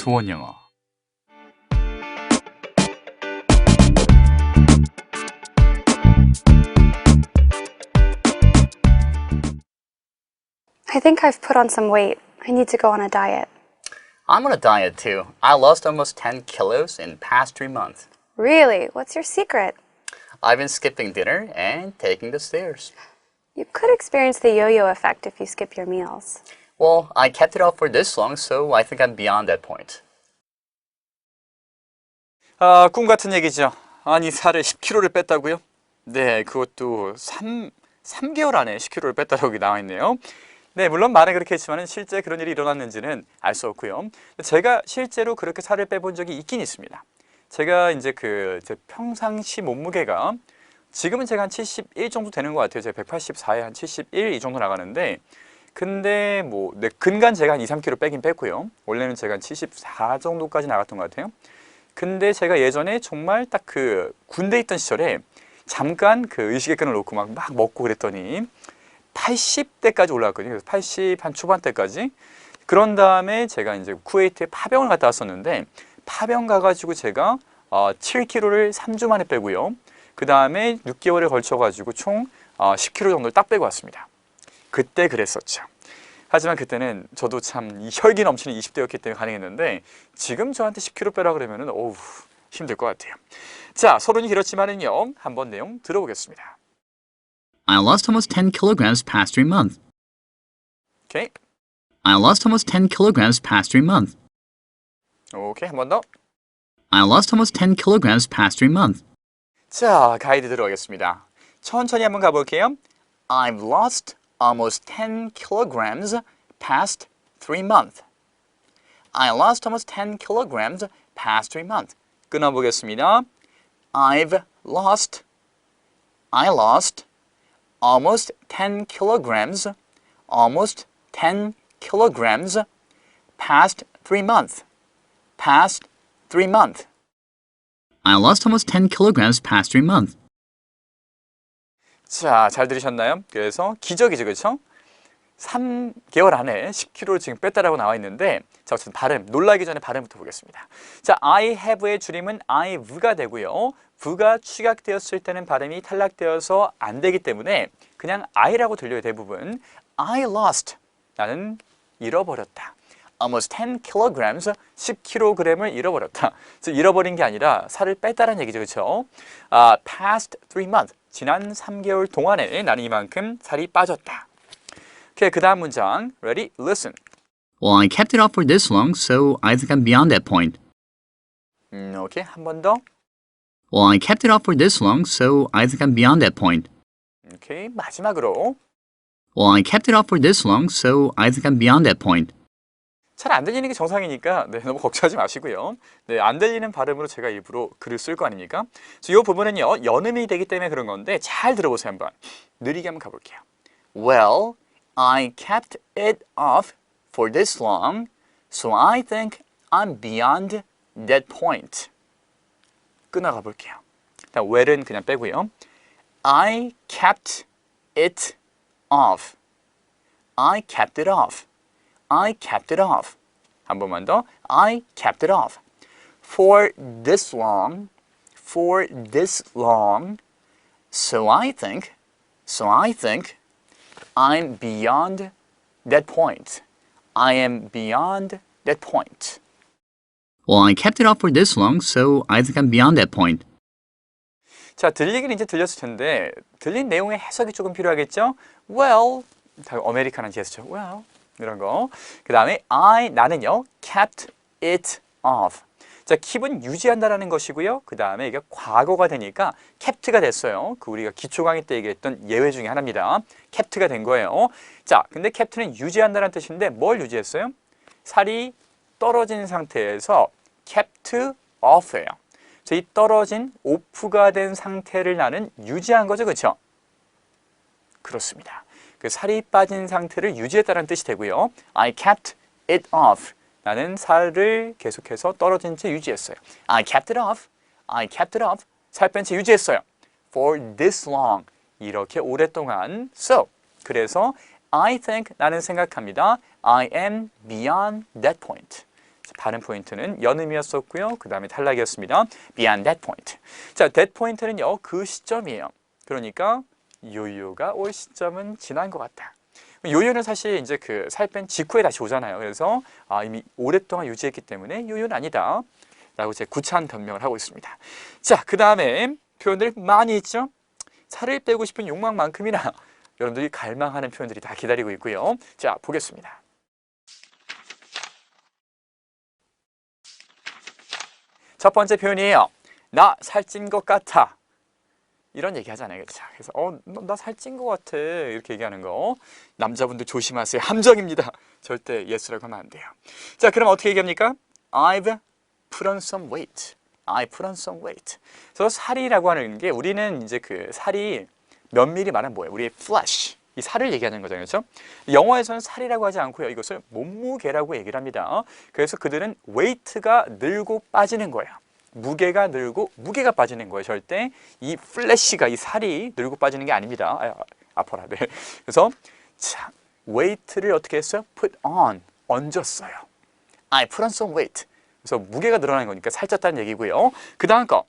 수원 영어. I think I've put on some weight. I need to go on a diet. I'm on a diet too. I lost almost 10 kilos in past 3 months. Really? What's your secret? I've been skipping dinner and taking the stairs. You could experience the yo-yo effect if you skip your meals. Well, I kept it off for this long, so I think I'm beyond that point. 꿈 같은 얘기죠. 아니, 살을 10kg를 뺐다고요? 네, 그것도 3개월 안에 10kg를 뺐다고 여기 나와 있네요. 네, 물론 말은 그렇게 했지만 실제 그런 일이 일어났는지는 알 수 없고요. 제가 실제로 그렇게 살을 빼본 적이 있긴 있습니다. 제가 이제 제 평상시 몸무게가 지금은 제가 한 71 정도 되는 것 같아요. 제가 184에 한 71 이 정도 나가는데, 근데 근간 제가 한 2, 3kg 빼긴 뺐고요. 원래는 제가 한 74 정도까지 나갔던 것 같아요. 근데 제가 예전에 정말 딱 군대에 있던 시절에 잠깐 의식의 끈을 놓고 막 먹고 그랬더니 80대까지 올라갔거든요. 그래서 80 한 초반대까지. 그런 다음에 제가 이제 쿠웨이트에 파병을 갔다 왔었는데, 파병 가가지고 제가 7kg를 3주 만에 빼고요. 그 다음에 6개월에 걸쳐가지고 총 10kg 정도를 딱 빼고 왔습니다. 그때 그랬었죠. 하지만 그때는 저도 참 혈기 넘치는 20대였기 때문에 가능했는데, 지금 저한테 10kg 빼라 그러면은 어우, 힘들 것 같아요. 자, 서론이 길었지만은요, 한번 내용 들어보겠습니다. I lost almost 10 kilograms past 3 months. 오케이. I lost almost 10 kilograms past 3 months. 오케이, 한 번 더. I lost almost 10 kilograms past 3 months. 자, 가이드 들어가겠습니다. 천천히 한번 가볼게요. I've lost almost 10 kilograms past 3 months. I lost almost 10 kilograms past 3 months. 끊어보겠습니다. I lost almost 10 kilograms past 3 months. Past 3 months. I lost almost 10 kilograms past 3 months. 자, 잘 들으셨나요? 그래서 기적이죠, 그렇죠? 3개월 안에 10kg를 지금 뺐다라고 나와 있는데, 자, 어쨌든 발음, 놀라기 전에 발음부터 보겠습니다. 자, I have의 줄임은 I've가 되고요. V가 축약되었을 때는 발음이 탈락되어서 안 되기 때문에 그냥 I라고 들려요, 대부분. I lost, 나는 잃어버렸다. Almost 10 kilograms, 10kg을 잃어버렸다. 즉, 잃어버린 게 아니라 살을 뺐다는 얘기죠, 그렇죠? Past 3 months, 지난 3개월 동안에 나는 이만큼 살이 빠졌다. 오케이, 그 다음 문장, ready, listen. Well, I kept it off for this long, so I think I'm beyond that point. 오케이, 한 번 더. Well, I kept it off for this long, so I think I'm beyond that point. 오케이, 마지막으로. Well, I kept it off for this long, so I think I'm beyond that point. 잘 안 들리는 게 정상이니까 너무 걱정하지 마시고요. 안 들리는 발음으로 제가 일부러 글을 쓸 거 아닙니까? 이 부분은요, 연음이 되기 때문에 그런 건데 잘 들어보세요, 한번. 느리게 한번 가볼게요. Well, I kept it off for this long, so I think I'm beyond that point. 끊어가 볼게요. 일단 well은 그냥 빼고요. I kept it off. I kept it off. I kept it off. 한 번만 더. I kept it off. For this long. So I think I'm beyond that point. I am beyond that point. Well, I kept it off for this long, so I think I'm beyond that point. 자, 들리긴 이제 들렸을 텐데 들린 내용의 해석이 조금 필요하겠죠? Well, 아메리카는 제스처. Well, 이런 거. 그 다음에 나는요, kept it off. 자, keep은 유지한다라는 것이고요. 그 다음에 이게 과거가 되니까 kept가 됐어요. 우리가 기초 강의 때 얘기했던 예외 중에 하나입니다. kept가 된 거예요. 자, 근데 kept는 유지한다는 뜻인데 뭘 유지했어요? 살이 떨어진 상태에서 kept off예요. 자, 이 떨어진 오프가 된 상태를 나는 유지한 거죠, 그렇죠? 그렇습니다. 살이 빠진 상태를 유지했다는 뜻이 되고요. I kept it off. 나는 살을 계속해서 떨어진 채 유지했어요. I kept it off. 살 뺀 채 유지했어요. For this long. 이렇게 오랫동안. So, 그래서 I think, 나는 생각합니다. I am beyond that point. 발음 포인트는 연음이었었고요. 그 다음에 탈락이었습니다. Beyond that point. 자, that point는요, 그 시점이에요. 그러니까 요요가 올 시점은 지난 것 같다. 요요는 사실 이제 그 살 뺀 직후에 다시 오잖아요. 그래서 이미 오랫동안 유지했기 때문에 요요는 아니다. 라고 제 구차한 변명을 하고 있습니다. 자, 그 다음에 표현들 많이 있죠. 살을 빼고 싶은 욕망만큼이나 여러분들이 갈망하는 표현들이 다 기다리고 있고요. 자, 보겠습니다. 첫 번째 표현이에요. 나 살찐 것 같아. 이런 얘기 하잖아요. 그렇죠? 그래서 나 살찐 것 같아. 이렇게 얘기하는 거. 남자분들 조심하세요. 함정입니다. 절대 예스라고 하면 안 돼요. 자, 그럼 어떻게 얘기합니까? I've put on some weight. I put on some weight. 그래서 살이라고 하는 게 우리는 이제 그 살이 면밀히 말하면 뭐예요? 우리의 flesh. 이 살을 얘기하는 거잖아요. 그렇죠? 영어에서는 살이라고 하지 않고요. 이것을 몸무게라고 얘기를 합니다. 그래서 그들은 weight가 늘고 빠지는 거예요. 무게가 늘고 무게가 빠지는 거예요. 절대 이 플래시가 이 살이 늘고 빠지는 게 아닙니다. 아파라. 네. 그래서 자, weight를 어떻게 했어요? put on, 얹었어요. I put on some weight. 그래서 무게가 늘어나는 거니까 살쪘다는 얘기고요. 그 다음 거,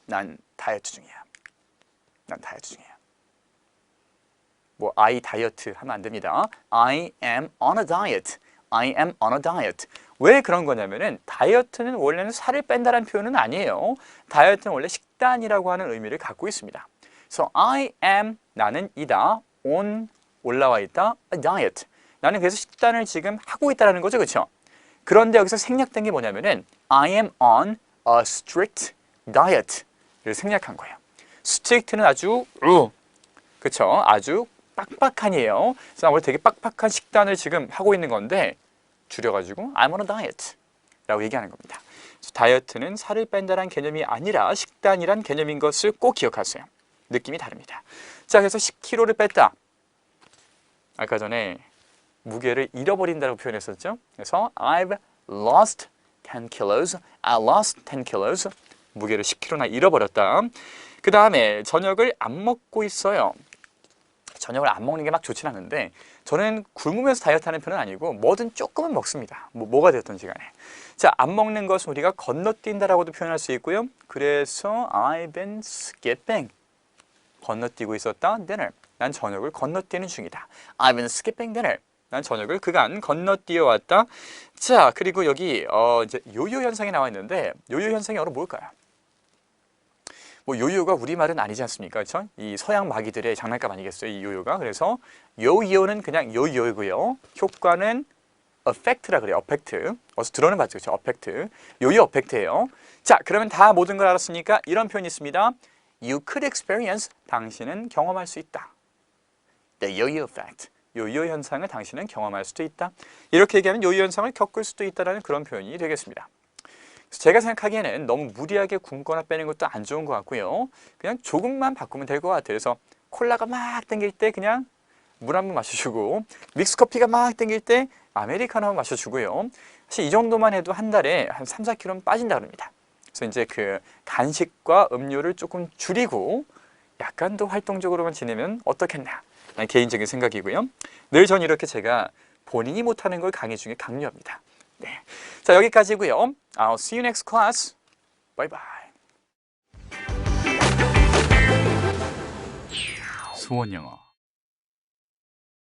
난 다이어트 중이야. 난 다이어트 중이야. 뭐 I 다이어트 하면 안 됩니다. I am on a diet. I am on a diet. 왜 그런 거냐면은 다이어트는 원래는 살을 뺀다는 표현은 아니에요. 다이어트는 원래 식단이라고 하는 의미를 갖고 있습니다. So I am 나는 이다. on 올라와 있다. a diet. 나는 그래서 식단을 지금 하고 있다라는 거죠. 그렇죠? 그런데 여기서 생략된 게 뭐냐면은 I am on a strict diet를 생략한 거예요. strict는 아주 그렇죠? 아주 빡빡한이에요. 그래서 원래 되게 빡빡한 식단을 지금 하고 있는 건데 줄여가지고 I'm on a diet 라고 얘기하는 겁니다. 다이어트는 살을 뺀다는 개념이 아니라 식단이란 개념인 것을 꼭 기억하세요. 느낌이 다릅니다. 자, 그래서 10kg를 뺐다. 아까 전에 무게를 잃어버린다고 표현했었죠. 그래서 I've lost 10 kilos. I lost 10 kilos. 무게를 10kg나 잃어버렸다. 그 다음에 저녁을 안 먹고 있어요. 저녁을 안 먹는 게 막 좋진 않은데 저는 굶으면서 다이어트 하는 편은 아니고 뭐든 조금은 먹습니다. 뭐가 되었던지 간에. 자, 안 먹는 것은 우리가 건너뛴다라고도 표현할 수 있고요. 그래서 I've been skipping. 건너뛰고 있었다. dinner. 난 저녁을 건너뛰는 중이다. I've been skipping dinner. 난 저녁을 그간 건너뛰어 왔다. 자, 그리고 여기 이제 요요 현상이 나와 있는데 요요 현상이 영어로 뭘까요? 뭐 요요가 우리말은 아니지 않습니까? 그렇죠? 이 서양 마귀들의 장난감 아니겠어요? 이 요요가. 그래서 요요는 그냥 요요이고요. 효과는 effect라 그래요. effect. 어서 들어는 봤죠. 그렇죠? effect. 요요 effect예요. 자, 그러면 다 모든 걸 알았으니까 이런 표현이 있습니다. You could experience. 당신은 경험할 수 있다. The yo-yo effect. 요요 현상을 당신은 경험할 수도 있다. 이렇게 얘기하면 요요 현상을 겪을 수도 있다는 그런 표현이 되겠습니다. 제가 생각하기에는 너무 무리하게 굶거나 빼는 것도 안 좋은 것 같고요. 그냥 조금만 바꾸면 될 것 같아요. 그래서 콜라가 막 땡길 때 그냥 물 한 번 마셔주고 믹스커피가 막 땡길 때 아메리카노 한 번 마셔주고요. 사실 이 정도만 해도 한 달에 한 3, 4kg는 빠진다 그럽니다. 그래서 이제 그 간식과 음료를 조금 줄이고 약간 더 활동적으로만 지내면 어떻겠나. 개인적인 생각이고요. 늘 전 이렇게 제가 본인이 못하는 걸 강의 중에 강요합니다. 네. 자, 여기까지고요. I'll see you next class. Bye bye. 수원 영어